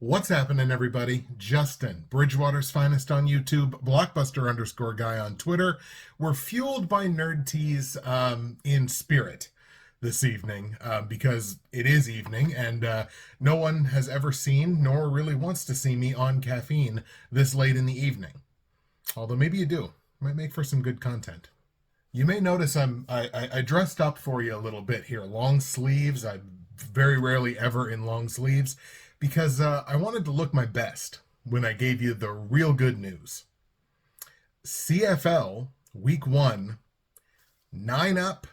What's happening, everybody? Justin, Bridgewater's finest on YouTube, Blockbuster_guy on Twitter. We're fueled by nerd teas in spirit this evening because it is evening and no one has ever seen nor really wants to see me on caffeine this late in the evening. Although maybe you do. Might make for some good content. You may notice I dressed up for you a little bit here. Long sleeves. I'm very rarely ever in long sleeves because I wanted to look my best when I gave you the real good news. CFL Week 1, 9 up,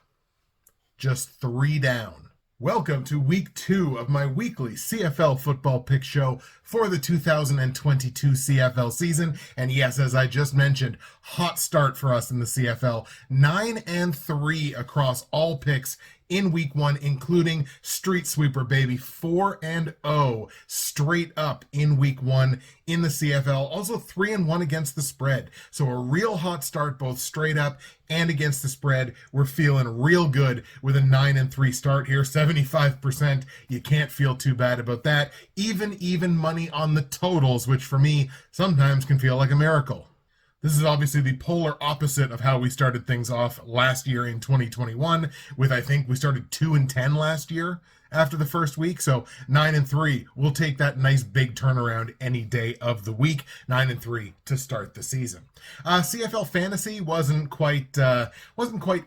just 3 down. Welcome to Week 2 of my weekly CFL football pick show for the 2022 CFL season. And yes, as I just mentioned, hot start for us in the CFL. 9-3 across all picks in Week 1, including Street Sweeper, baby. 4-0 straight up in Week 1 in the CFL. Also 3-1 against the spread. So a real hot start, both straight up and against the spread. We're feeling real good with a 9-3 start here. 75%. You can't feel too bad about that. Even money on the totals, which for me sometimes can feel like a miracle. This is obviously the polar opposite of how we started things off last year in 2021 with, I think we started 2-10 last year after the first week. So 9-3, we'll take that nice big turnaround any day of the week. 9-3 to start the season. CFL fantasy wasn't quite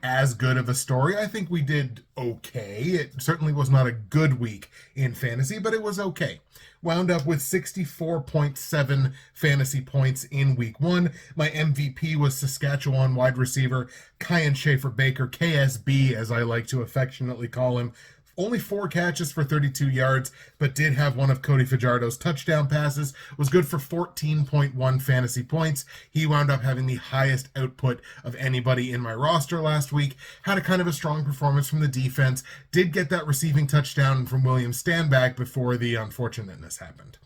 as good of a story. I think we did okay. It certainly was not a good week in fantasy, but it was okay. Wound up with 64.7 fantasy points in Week 1. My MVP was Saskatchewan wide receiver Kyan Schaefer-Baker, KSB as I like to affectionately call him. Only 4 catches for 32 yards, but did have one of Cody Fajardo's touchdown passes. Was good for 14.1 fantasy points. He wound up having the highest output of anybody in my roster last week. Had a kind of a strong performance from the defense. Did get that receiving touchdown from William Stanback before the unfortunateness happened.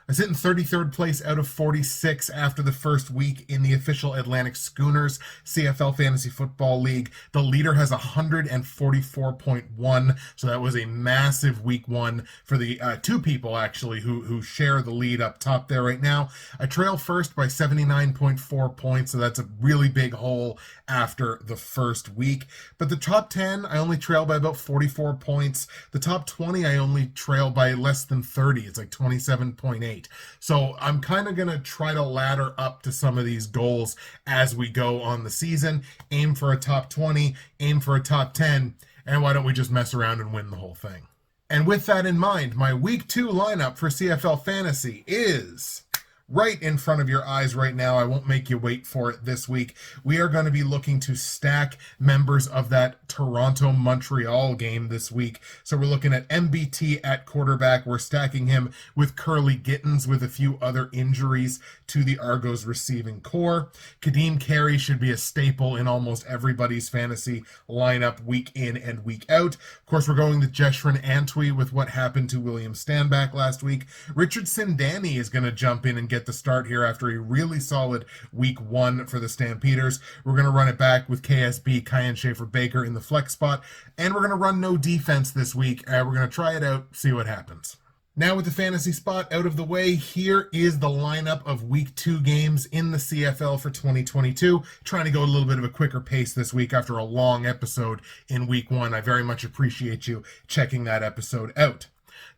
I sit in 33rd place out of 46 after the first week in the official Atlantic Schooners CFL Fantasy Football League. The leader has 144.1, so that was a massive Week 1 for the two people actually who share the lead up top there right now. I trail first by 79.4 points, so that's a really big hole after the first week. But the top 10, I only trail by about 44 points. The top 20, I only trail by less than 30. It's like 27.8. So I'm kind of going to try to ladder up to some of these goals as we go on the season. Aim for a top 20, aim for a top 10, and why don't we just mess around and win the whole thing? And with that in mind, my Week 2 lineup for CFL Fantasy is right in front of your eyes right now. I won't make you wait for it this week. We are going to be looking to stack members of that Toronto-Montreal game this week. So we're looking at MBT at quarterback. We're stacking him with Curly Gittins with a few other injuries to the Argos receiving core. Kadeem Carey should be a staple in almost everybody's fantasy lineup week in and week out. Of course, we're going to Jeshrin Antwi with what happened to William Stanback last week. Richard Sindani is going to jump in and get the start here after a really solid Week 1 for the Stampeders. We're going to run it back with KSB, Kyan Schaefer-Baker in the flex spot, and we're going to run no defense this week. We're going to try it out, see what happens. Now with the fantasy spot out of the way, here is the lineup of Week 2 games in the CFL for 2022. Trying to go a little bit of a quicker pace this week after a long episode in Week 1. I very much appreciate you checking that episode out.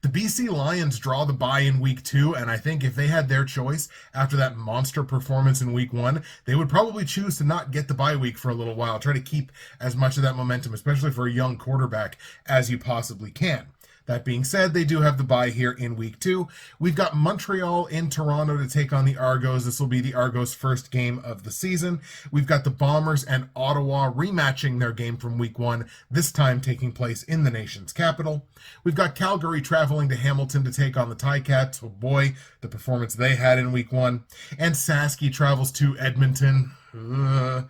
The BC Lions draw the bye in Week 2, and I think if they had their choice after that monster performance in Week 1, they would probably choose to not get the bye week for a little while. Try to keep as much of that momentum, especially for a young quarterback, as you possibly can. That being said, they do have the bye here in Week 2. We've got Montreal in Toronto to take on the Argos. This will be the Argos' first game of the season. We've got the Bombers and Ottawa rematching their game from Week 1, this time taking place in the nation's capital. We've got Calgary traveling to Hamilton to take on the Ticats. Oh boy, the performance they had in Week 1. And Saski travels to Edmonton. To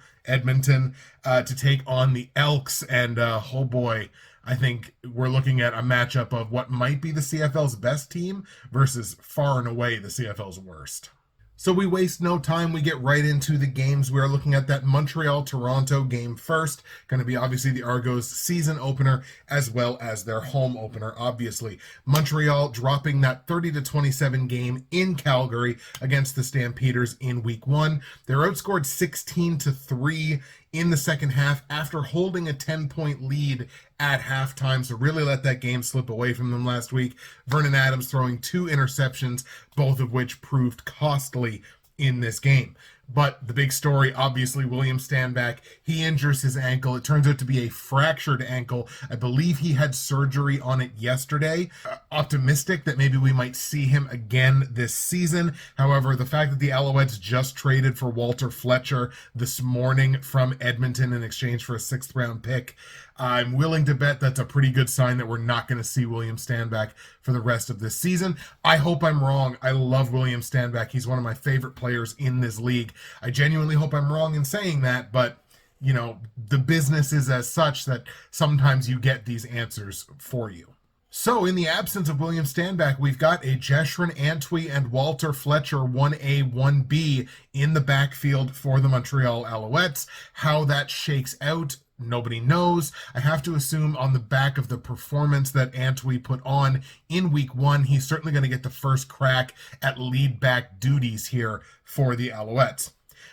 take on the Elks. And oh boy, I think we're looking at a matchup of what might be the CFL's best team versus far and away the CFL's worst. So we waste no time. We get right into the games. We are looking at that Montreal-Toronto game first. Going to be obviously the Argos season opener as well as their home opener, obviously. Montreal dropping that 30-27 game in Calgary against the Stampeders in week one. They're outscored 16-3 in the second half after holding a 10-point lead at halftime, so really let that game slip away from them last week. Vernon Adams throwing 2 interceptions, both of which proved costly in this game. But the big story, obviously, William Stanback, he injures his ankle. It turns out to be a fractured ankle. I believe he had surgery on it yesterday. Optimistic that maybe we might see him again this season. However, the fact that the Alouettes just traded for Walter Fletcher this morning from Edmonton in exchange for a 6th-round pick, I'm willing to bet that's a pretty good sign that we're not going to see William Stanback for the rest of this season. I hope I'm wrong. I love William Stanback. He's one of my favorite players in this league. I genuinely hope I'm wrong in saying that, but you know, the business is as such that sometimes you get these answers for you. So, in the absence of William Stanback, we've got a Jeshrin Antwi and Walter Fletcher 1A, 1B in the backfield for the Montreal Alouettes. How that shakes out, nobody knows. I have to assume on the back of the performance that Antwi put on in week one, he's certainly going to get the first crack at lead back duties here for the Alouettes.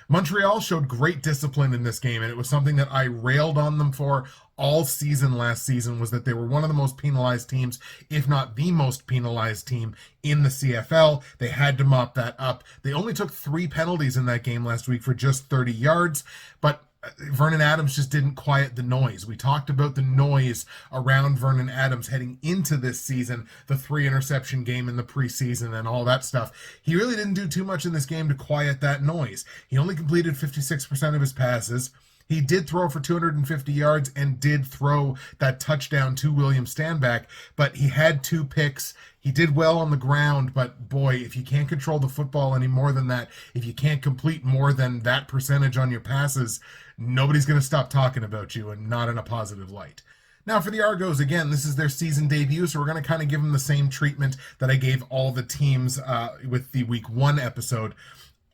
Montreal showed great discipline in this game, and it was something that I railed on them for all season last season, was that they were one of the most penalized teams, if not the most penalized team in the CFL. They had to mop that up. They only took 3 penalties in that game last week for just 30 yards, but Vernon Adams just didn't quiet the noise. We talked about the noise around Vernon Adams heading into this season, the 3 interception game in the preseason and all that stuff. He really didn't do too much in this game to quiet that noise. He only completed 56% of his passes. He did throw for 250 yards and did throw that touchdown to William Stanback, but he had 2 picks. He did well on the ground, but boy, if you can't control the football any more than that, if you can't complete more than that percentage on your passes, nobody's going to stop talking about you, and not in a positive light. Now for the Argos, again, this is their season debut, so we're going to kind of give them the same treatment that I gave all the teams with the week 1 episode.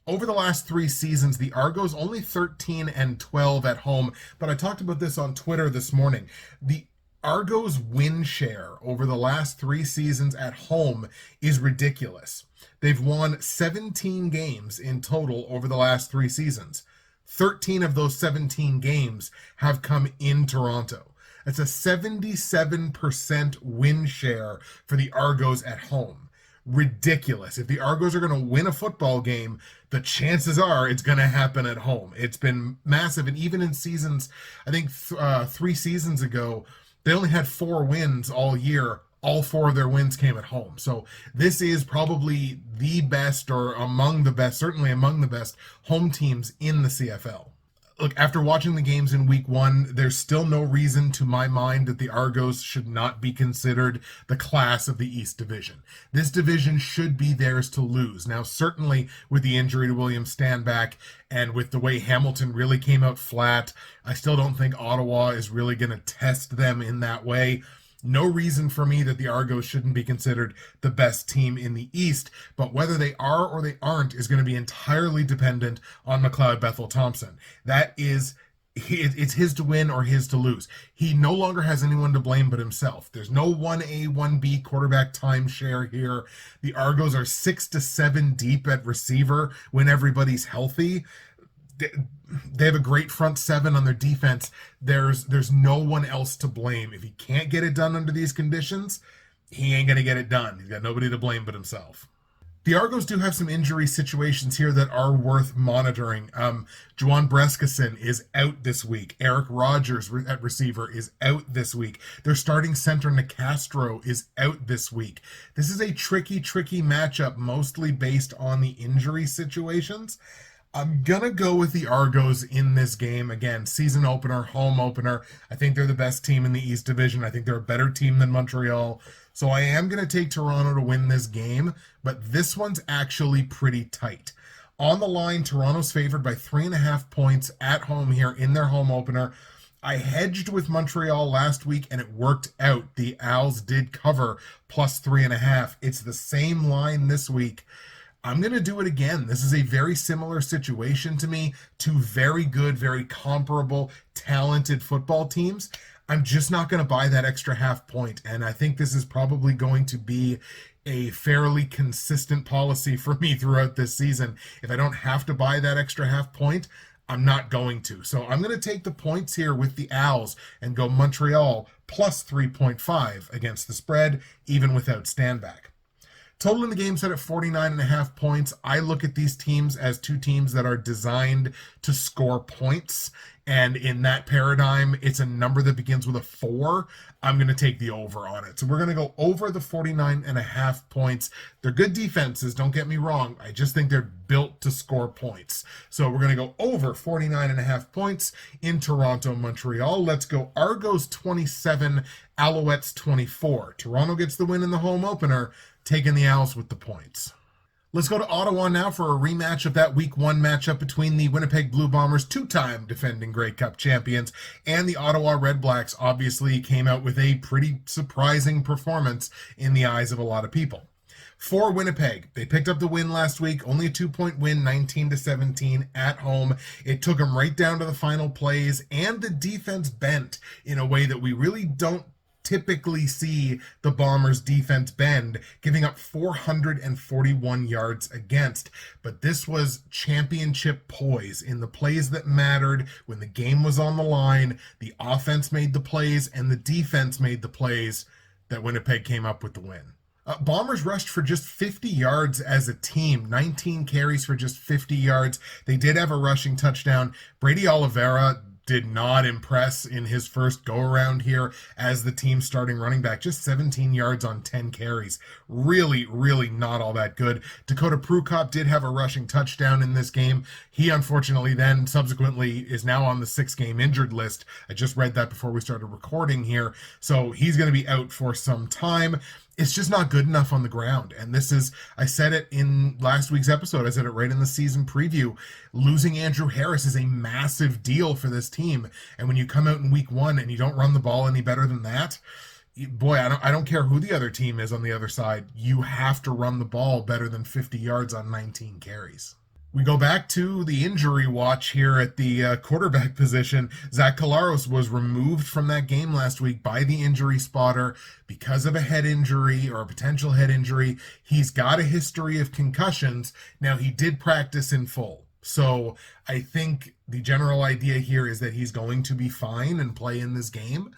Over the last 3 seasons, the Argos only 13-12 at home, but I talked about this on Twitter this morning. The Argos win share over the last 3 seasons at home is ridiculous. They've won 17 games in total over the last 3 seasons. 13 of those 17 games have come in Toronto. That's a 77% win share for the Argos at home. Ridiculous. If the Argos are going to win a football game, the chances are it's going to happen at home. It's been massive. And even in seasons, I think 3 seasons ago, they only had 4 wins all year. All 4 of their wins came at home. So this is probably the best, or among the best, certainly among the best home teams in the CFL. Look, after watching the games in week 1, there's still no reason to my mind that the Argos should not be considered the class of the East Division. This division should be theirs to lose. Now, certainly with the injury to William Stanback and with the way Hamilton really came out flat, I still don't think Ottawa is really going to test them in that way. No reason for me that the Argos shouldn't be considered the best team in the East, but whether they are or they aren't is going to be entirely dependent on McLeod Bethel Thompson. That is, it's his to win or his to lose. He no longer has anyone to blame but himself. There's no 1A, 1B quarterback timeshare here. The Argos are 6 to 7 deep at receiver when everybody's healthy. They have a great front 7 on their defense. There's no one else to blame. If he can't get it done under these conditions, he ain't going to get it done. He's got nobody to blame but himself. The Argos do have some injury situations here that are worth monitoring. Juwan Breskison is out this week. Eric Rogers at receiver is out this week. Their starting center, Nicastro, is out this week. This is a tricky matchup, mostly based on the injury situations. I'm going to go with the Argos in this game. Again, season opener, home opener. I think they're the best team in the East Division. I think they're a better team than Montreal. So I am going to take Toronto to win this game, but this one's actually pretty tight. On the line, Toronto's favored by 3.5 points at home here in their home opener. I hedged with Montreal last week and it worked out. The Owls did cover plus 3.5. It's the same line this week. I'm going to do it again. This is a very similar situation to me. Two very good, very comparable, talented football teams. I'm just not going to buy that extra half point. And I think this is probably going to be a fairly consistent policy for me throughout this season. If I don't have to buy that extra half point, I'm not going to. So I'm going to take the points here with the Owls and go Montreal plus 3.5 against the spread, even without Standback. Total in the game set at 49.5 points. I look at these teams as two teams that are designed to score points. And in that paradigm, it's a number that begins with a 4. I'm going to take the over on it. So we're going to go over the 49.5 points. They're good defenses, don't get me wrong. I just think they're built to score points. So we're going to go over 49.5 points in Toronto, Montreal. Let's go Argos 27, Alouettes 24. Toronto gets the win in the home opener, taking the Owls with the points. Let's go to Ottawa now for a rematch of that Week 1 matchup between the Winnipeg Blue Bombers, two-time defending Grey Cup champions, and the Ottawa REDBLACKS obviously came out with a pretty surprising performance in the eyes of a lot of people. For Winnipeg, they picked up the win last week, only a 2-point win, 19-17 at home. It took them right down to the final plays, and the defense bent in a way that we really don't typically see the Bombers defense bend, giving up 441 yards against. But this was championship poise in the plays that mattered when the game was on the line. The offense made the plays and the defense made the plays that Winnipeg came up with the win. Bombers rushed for just 50 yards as a team, 19 carries for just 50 yards. They did have a rushing touchdown. Brady Oliveira did not impress in his first go-around here as the team's starting running back. Just 17 yards on 10 carries. Really, really not all that good. Dakota Prukop did have a rushing touchdown in this game. He unfortunately then subsequently is now on the 6-game injured list. I just read that before we started recording here. So he's going to be out for some time. It's just not good enough on the ground. And this is, I said it in last week's episode, I said it right in the season preview, losing Andrew Harris is a massive deal for this team. And when you come out in Week 1 and you don't run the ball any better than that, boy, I don't care who the other team is on the other side, you have to run the ball better than 50 yards on 19 carries. We go back to the injury watch here at the quarterback position. Zach Collaros was removed from that game last week by the injury spotter because of a head injury or a potential head injury. He's got a history of concussions. Now, he did practice in full. So I think the general idea here is that he's going to be fine and play in this game.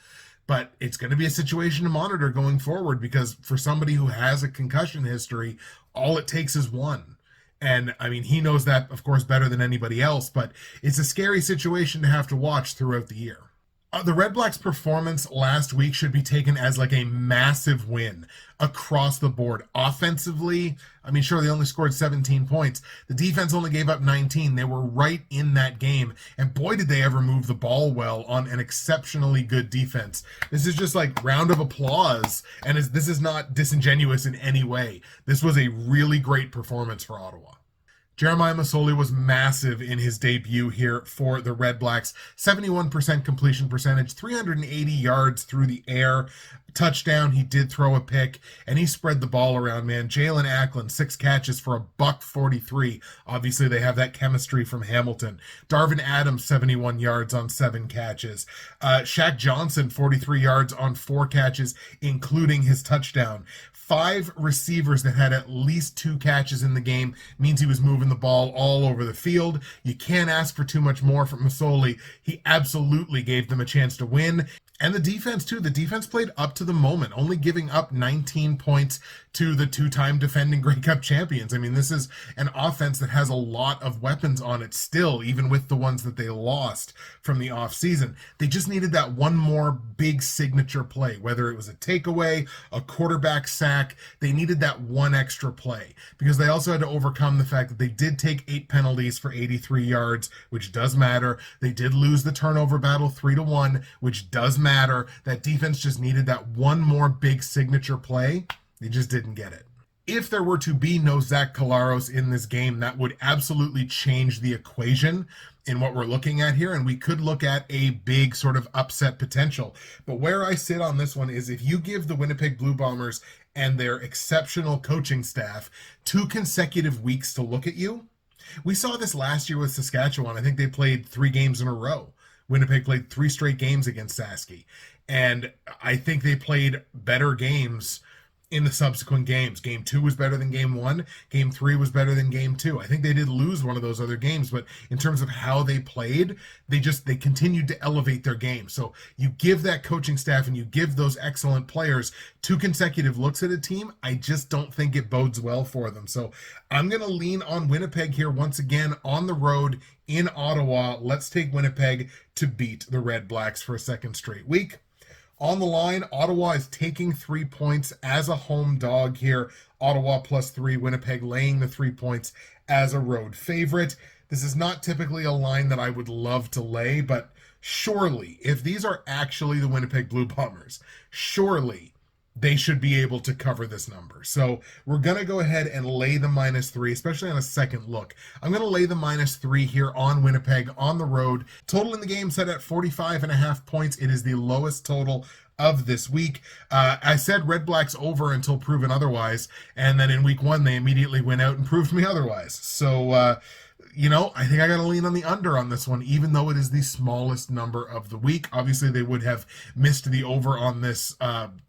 But it's going to be a situation to monitor going forward because for somebody who has a concussion history, all it takes is one. And, I mean, he knows that, of course, better than anybody else, but it's a scary situation to have to watch throughout the year. The REDBLACKS' performance last week should be taken as like a massive win across the board. Offensively, I mean, sure, they only scored 17 points. The defense only gave up 19. They were right in that game. And boy, did they ever move the ball well on an exceptionally good defense. This is just like round of applause. And this is not disingenuous in any way. This was a really great performance for Ottawa. Jeremiah Masoli was massive in his debut here for the REDBLACKS. 71% completion percentage, 380 yards through the air. Touchdown, he did throw a pick, and he spread the ball around, man. Jalen Acklin, 6 catches for $143. Obviously, they have that chemistry from Hamilton. Darvin Adams, 71 yards on 7 catches. Shaq Johnson, 43 yards on 4 catches, including his touchdown. 5 receivers that had at least 2 catches in the game means he was moving the ball all over the field. You can't ask for too much more from Masoli. He absolutely gave them a chance to win. And the defense, too. The defense played up to the moment, only giving up 19 points to the 2-time defending Grey Cup champions. I mean, this is an offense that has a lot of weapons on it still, even with the ones that they lost from the offseason. They just needed that one more big signature play, whether it was a takeaway, a quarterback sack. They needed that one extra play because they also had to overcome the fact that they did take 8 penalties for 83 yards, which does matter. They did lose the turnover battle 3-1, which does matter. That defense just needed that one more big signature play. They just didn't get it. if there were to be no Zach Collaros in this game, that would absolutely change the equation in what we're looking at here, and we could look at a big sort of upset potential. But where I sit on this one is if you give the Winnipeg Blue Bombers and their exceptional coaching staff 2 consecutive weeks to look at you. We saw this last year with Saskatchewan. I think they played 3 games in a row. Winnipeg played 3 straight games against Saski. And I think they played better games in the subsequent games. Game 2 was better than game 1. Game 3 was better than game 2. I think they did lose one of those other games, but in terms of how they played, they continued to elevate their game. So you give that coaching staff and you give those excellent players 2 consecutive looks at a team, I just don't think it bodes well for them. So I'm going to lean on Winnipeg here once again on the road in Ottawa. Let's take Winnipeg to beat the Red Blacks for a second straight week. On the line, Ottawa is taking 3 points as a home dog here. Ottawa +3, Winnipeg laying the 3 points as a road favorite. This is not typically a line that I would love to lay, but surely, if these are actually the Winnipeg Blue Bombers, surely they should be able to cover this number. So we're going to go ahead and lay the -3, especially on a second look. I'm going to lay the -3 here on Winnipeg on the road. Total in the game set at 45.5 points. It is the lowest total of this week. I said Red Blacks over until proven otherwise, and then in week 1 they immediately went out and proved me otherwise. So I think I got to lean on the under on this one, even though it is the smallest number of the week. Obviously, they would have missed the over on this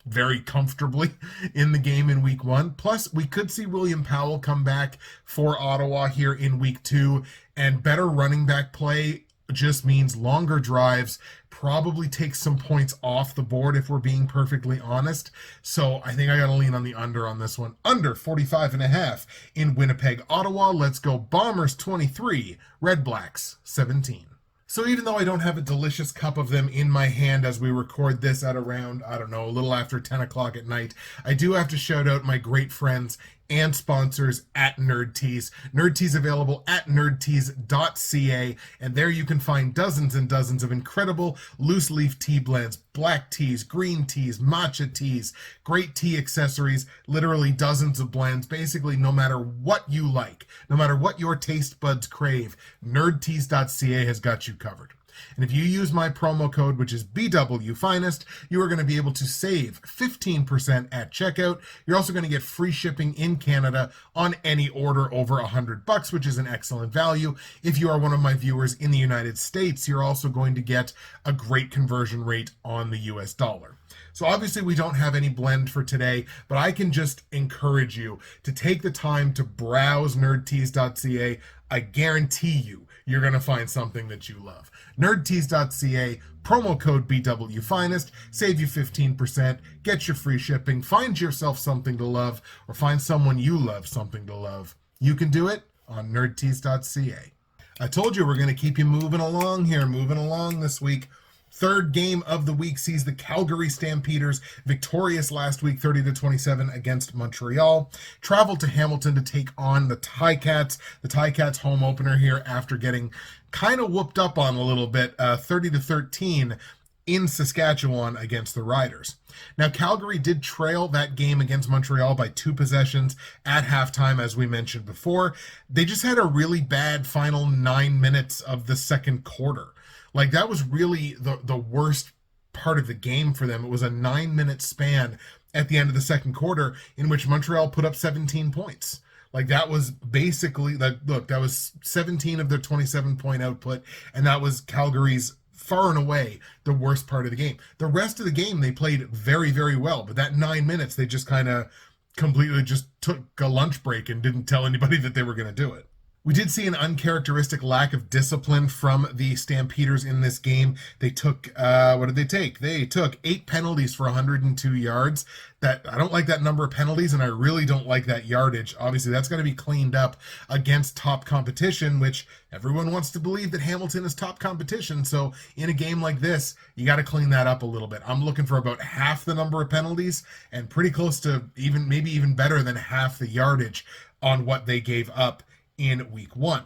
very comfortably in the game in week 1. Plus, we could see William Powell come back for Ottawa here in week 2, and better running back play just means longer drives, probably takes some points off the board if we're being perfectly honest. So I think I got to lean on the under on this one. Under 45.5 in Winnipeg, Ottawa. Let's go Bombers 23, Red Blacks 17. So even though I don't have a delicious cup of them in my hand as we record this at around, I don't know, a little after 10 o'clock at night, I do have to shout out my great friends and sponsors at Nerd Tees. Nerd Tees available at nerdtees.ca, and there you can find dozens and dozens of incredible loose leaf tea blends, black teas, green teas, matcha teas, great tea accessories, literally dozens of blends. Basically, no matter what you like, no matter what your taste buds crave, nerdtees.ca has got you covered. And if you use my promo code, which is BWFinest, you are going to be able to save 15% at checkout. You're also going to get free shipping in Canada on any order over $100, which is an excellent value. If you are one of my viewers in the United States, you're also going to get a great conversion rate on the US dollar. So obviously we don't have any blend for today, but I can just encourage you to take the time to browse nerdtees.ca. I guarantee you're going to find something that you love. Nerdtees.ca, promo code BWFinest, save you 15%, get your free shipping, find yourself something to love, or find someone you love something to love. You can do it on nerdtees.ca. I told you we're going to keep you moving along this week. Third game of the week sees the Calgary Stampeders victorious last week 30-27 against Montreal. Traveled to Hamilton to take on the Ticats. The Ticats home opener here after getting kind of whooped up on a little bit, 30-13 in Saskatchewan against the Riders. Now, Calgary did trail that game against Montreal by 2 possessions at halftime, as we mentioned before. They just had a really bad final 9 minutes of the second quarter. Like, that was really the worst part of the game for them. It was a 9-minute span at the end of the second quarter in which Montreal put up 17 points. Like, that was basically, that was 17 of their 27-point output, and that was Calgary's far and away the worst part of the game. The rest of the game, they played very, very well, but that 9 minutes, they just kind of completely just took a lunch break and didn't tell anybody that they were going to do it. We did see an uncharacteristic lack of discipline from the Stampeders in this game. They took, what did they take? They took 8 penalties for 102 yards. I don't like that number of penalties, and I really don't like that yardage. Obviously, that's going to be cleaned up against top competition, which everyone wants to believe that Hamilton is top competition. So in a game like this, you got to clean that up a little bit. I'm looking for about half the number of penalties and pretty close to maybe even better than half the yardage on what they gave up in week 1.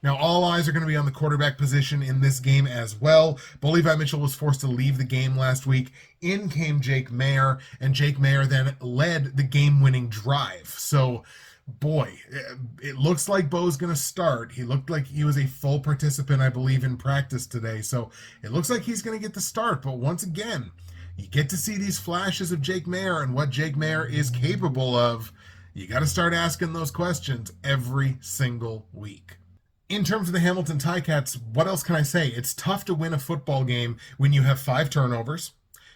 Now, all eyes are going to be on the quarterback position in this game as well. But Levi Mitchell was forced to leave the game last week. In came Jake Maier, and Jake Maier then led the game-winning drive. So, boy, it looks like Bo's going to start. He looked like he was a full participant, I believe, in practice today. So it looks like he's going to get the start. But once again, you get to see these flashes of Jake Maier and what Jake Maier is capable of. You got to start asking those questions every single week. In terms of the Hamilton Ticats, what else can I say? It's tough to win a football game when you have 5 turnovers,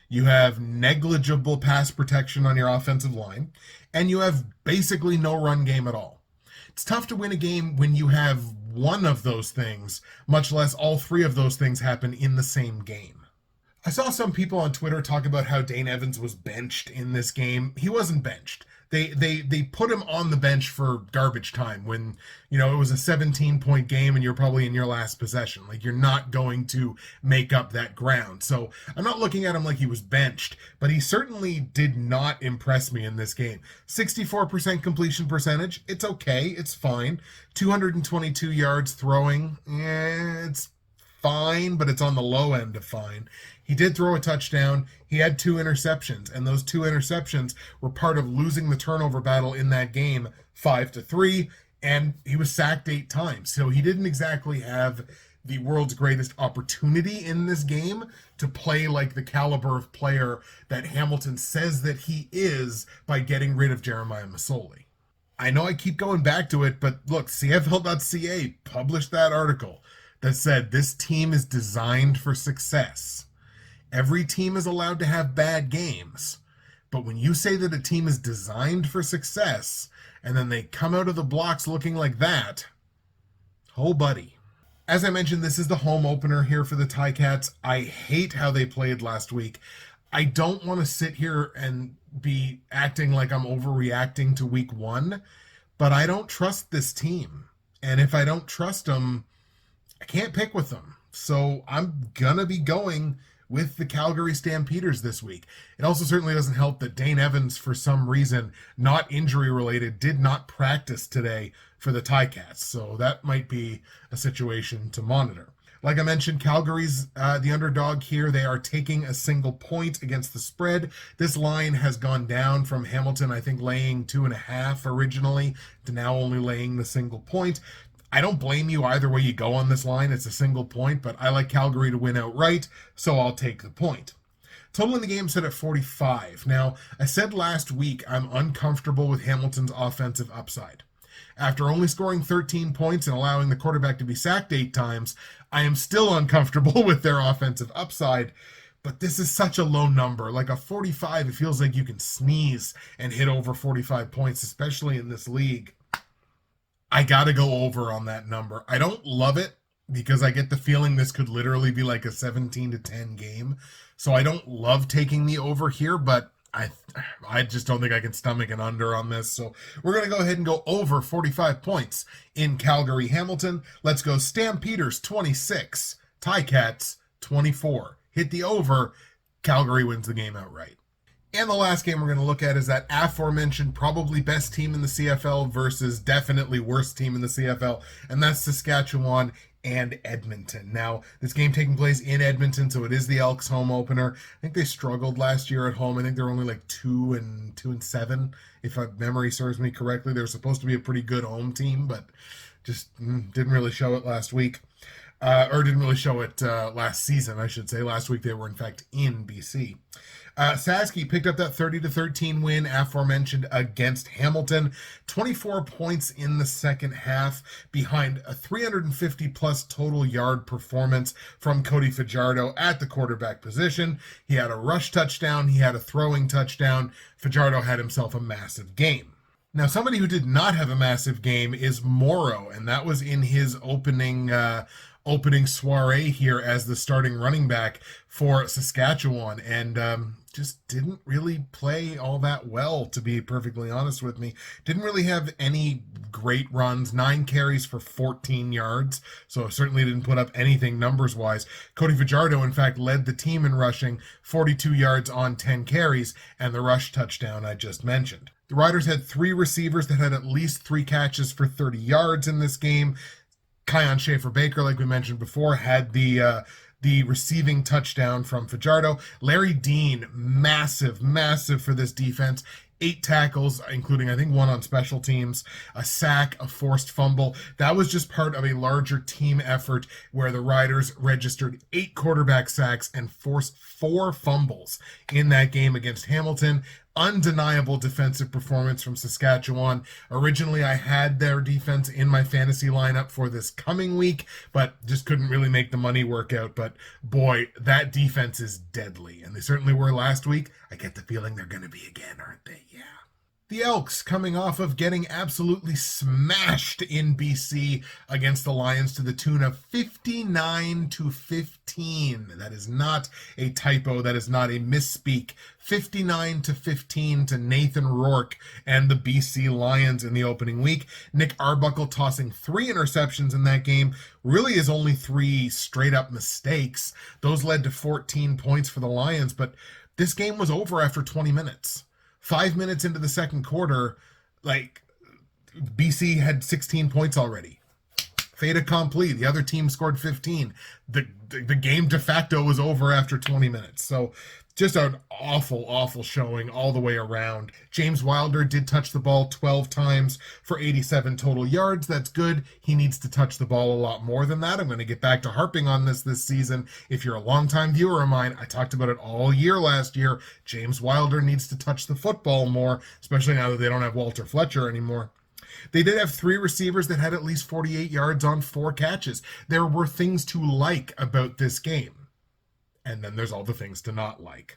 you have negligible pass protection on your offensive line, and you have basically no run game at all. It's tough to win a game when you have one of those things, much less all 3 of those things happen in the same game. I saw some people on Twitter talk about how Dane Evans was benched in this game. He wasn't benched. They put him on the bench for garbage time when, it was a 17-point game and you're probably in your last possession. Like, you're not going to make up that ground. So I'm not looking at him like he was benched, but he certainly did not impress me in this game. 64% completion percentage. It's okay. It's fine. 222 yards throwing. It's fine, but it's on the low end of fine. He did throw a touchdown. He had 2 interceptions, and those 2 interceptions were part of losing the turnover battle in that game 5-3, and he was sacked 8 times. So he didn't exactly have the world's greatest opportunity in this game to play like the caliber of player that Hamilton says that he is by getting rid of Jeremiah Masoli. I know I keep going back to it, but look, CFL.ca published that article that said this team is designed for success. Every team is allowed to have bad games. But when you say that a team is designed for success, and then they come out of the blocks looking like that, oh buddy. As I mentioned, this is the home opener here for the Ticats. I hate how they played last week. I don't want to sit here and be acting like I'm overreacting to week 1, but I don't trust this team. And if I don't trust them, I can't pick with them. So I'm going to be going with the Calgary Stampeders this week. It also certainly doesn't help that Dane Evans, for some reason, not injury related, did not practice today for the Ticats. So that might be a situation to monitor. Like I mentioned, Calgary's the underdog here. They are taking a single point against the spread. This line has gone down from Hamilton, I think, laying 2.5 originally to now only laying the single point. I don't blame you either way you go on this line. It's a single point, but I like Calgary to win outright, so I'll take the point. Total in the game set at 45. Now, I said last week I'm uncomfortable with Hamilton's offensive upside. After only scoring 13 points and allowing the quarterback to be sacked 8 times, I am still uncomfortable with their offensive upside. But this is such a low number. Like a 45, it feels like you can sneeze and hit over 45 points, especially in this league. I gotta go over on that number. I don't love it because I get the feeling this could literally be like a 17-10 game. So I don't love taking the over here, but I just don't think I can stomach an under on this. So we're going to go ahead and go over 45 points in Calgary Hamilton. Let's go Stampeders 26, Ticats 24. Hit the over. Calgary wins the game outright. And the last game we're going to look at is that aforementioned probably best team in the CFL versus definitely worst team in the CFL, and that's Saskatchewan and Edmonton. Now, this game taking place in Edmonton, so it is the Elks home opener. I think they struggled last year at home. I think they're only like 2-7, if my memory serves me correctly. They were supposed to be a pretty good home team, but just didn't really show it last week. Or didn't really show it last season, I should say. Last week they were, in fact, in BC. Saski picked up that 30-13 win aforementioned against Hamilton. 24 points in the second half behind a 350-plus total yard performance from Cody Fajardo at the quarterback position. He had a rush touchdown. He had a throwing touchdown. Fajardo had himself a massive game. Now, somebody who did not have a massive game is Morrow, and that was in his opening soiree here as the starting running back for Saskatchewan, and just didn't really play all that well, to be perfectly honest with me. Didn't really have any great runs, 9 carries for 14 yards, so certainly didn't put up anything numbers-wise. Cody Fajardo, in fact, led the team in rushing, 42 yards on 10 carries, and the rush touchdown I just mentioned. The Riders had 3 receivers that had at least 3 catches for 30 yards in this game. Kion Schaefer-Baker, like we mentioned before, had the receiving touchdown from Fajardo. Larry Dean, massive for this defense. 8 tackles, including, I think, 1 on special teams, a sack, a forced fumble. That was just part of a larger team effort where the Riders registered 8 quarterback sacks and forced 4 fumbles in that game against Hamilton. Undeniable defensive performance from Saskatchewan. Originally, I had their defense in my fantasy lineup for this coming week, but just couldn't really make the money work out. But boy, that defense is deadly, and they certainly were last week. I get the feeling they're going to be again, aren't they? Yeah. The Elks coming off of getting absolutely smashed in BC against the Lions to the tune of 59-15. That is not a typo. That is not a misspeak. 59-15 to Nathan Rourke and the BC Lions in the opening week. Nick Arbuckle tossing 3 interceptions in that game. Really is only 3 straight up mistakes. Those led to 14 points for the Lions, but this game was over after 20 minutes. 5 minutes into the second quarter, BC had 16 points already. Fait accompli. The other team scored 15. The game de facto was over after 20 minutes. So just an awful showing all the way around. James Wilder did touch the ball 12 times for 87 total yards. That's good. He needs to touch the ball a lot more than that. I'm going to get back to harping on this season. If you're a longtime viewer of mine, I talked about it all year last year. James Wilder needs to touch the football more, especially now that they don't have Walter Fletcher anymore. They did have 3 receivers that had at least 48 yards on 4 catches. There were things to like about this game. And then there's all the things to not like.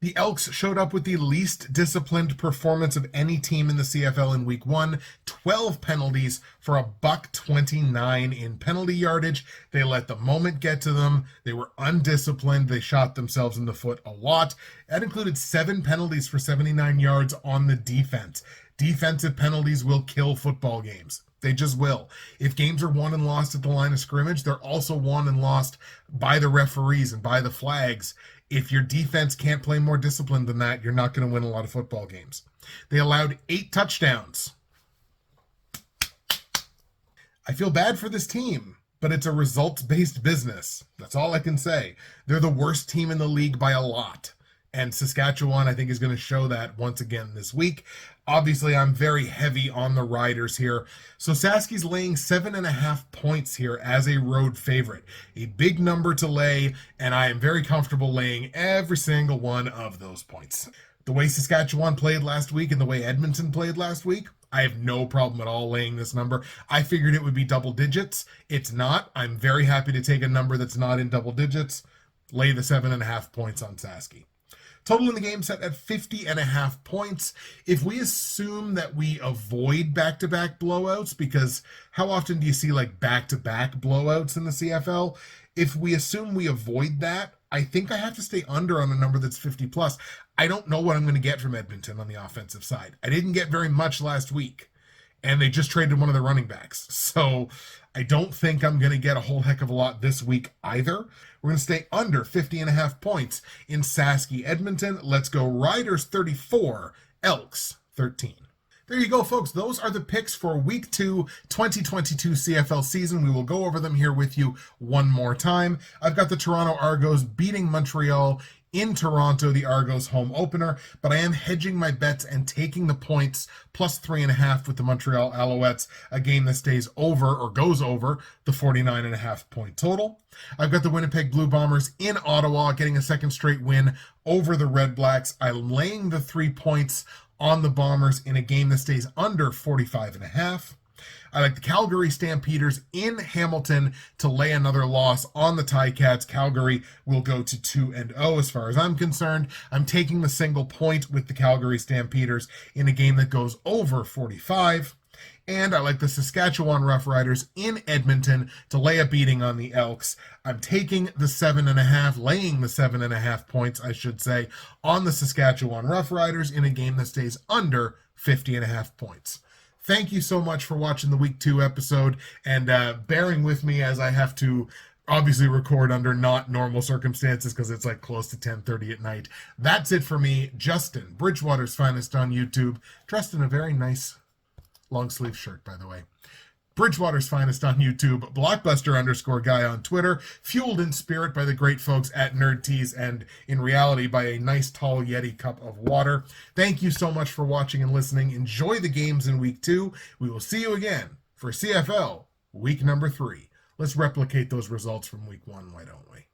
The Elks showed up with the least disciplined performance of any team in the CFL in week 1. 12 penalties for $129 in penalty yardage. They let the moment get to them. They were undisciplined. They shot themselves in the foot a lot. That included 7 penalties for 79 yards on the defense. Defensive penalties will kill football games. They just will. If games are won and lost at the line of scrimmage, they're also won and lost by the referees and by the flags. If your defense can't play more disciplined than that, you're not going to win a lot of football games. They allowed 8 touchdowns. I feel bad for this team, but it's a results-based business. That's all I can say. They're the worst team in the league by a lot. And Saskatchewan, I think, is going to show that once again this week. Obviously, I'm very heavy on the Riders here. So Saski's laying 7.5 points here as a road favorite. A big number to lay, and I am very comfortable laying every single one of those points. The way Saskatchewan played last week and the way Edmonton played last week, I have no problem at all laying this number. I figured it would be double digits. It's not. I'm very happy to take a number that's not in double digits. Lay the 7.5 points on Saski. Total in the game set at 50.5 points. If we assume that we avoid back-to-back blowouts, because how often do you see back-to-back blowouts in the CFL? If we assume we avoid that, I think I have to stay under on a number that's 50 plus. I don't know what I'm going to get from Edmonton on the offensive side. I didn't get very much last week, and they just traded one of their running backs. So I don't think I'm going to get a whole heck of a lot this week either. We're going to stay under 50.5 points in Saski, Edmonton. Let's go Riders 34, Elks 13. There you go, folks. Those are the picks for Week 2, 2022 CFL season. We will go over them here with you one more time. I've got the Toronto Argos beating Montreal in Toronto, the Argos home opener, but I am hedging my bets and taking the points plus 3.5 with the Montreal Alouettes, a game that stays over or goes over the 49.5 point total. I've got the Winnipeg Blue Bombers in Ottawa getting a second straight win over the Red Blacks. I'm laying the 3 points on the Bombers in a game that stays under 45.5. I like the Calgary Stampeders in Hamilton to lay another loss on the Ticats. Calgary will go to 2-0 as far as I'm concerned. I'm taking the single point with the Calgary Stampeders in a game that goes over 45. And I like the Saskatchewan Roughriders in Edmonton to lay a beating on the Elks. I'm taking the 7.5, laying the 7.5 points, I should say, on the Saskatchewan Roughriders in a game that stays under 50.5 points. Thank you so much for watching the Week 2 episode and bearing with me as I have to obviously record under not normal circumstances because it's close to 10:30 at night. That's it for me, Justin, Bridgewater's Finest on YouTube, dressed in a very nice long sleeve shirt, by the way. Bridgewater's Finest on YouTube, Blockbuster_guy on Twitter, fueled in spirit by the great folks at Nerd Tees, and in reality by a nice tall Yeti cup of water. Thank you so much for watching and listening. Enjoy the games in week 2. We will see you again for CFL week number 3. Let's replicate those results from week 1, why don't we?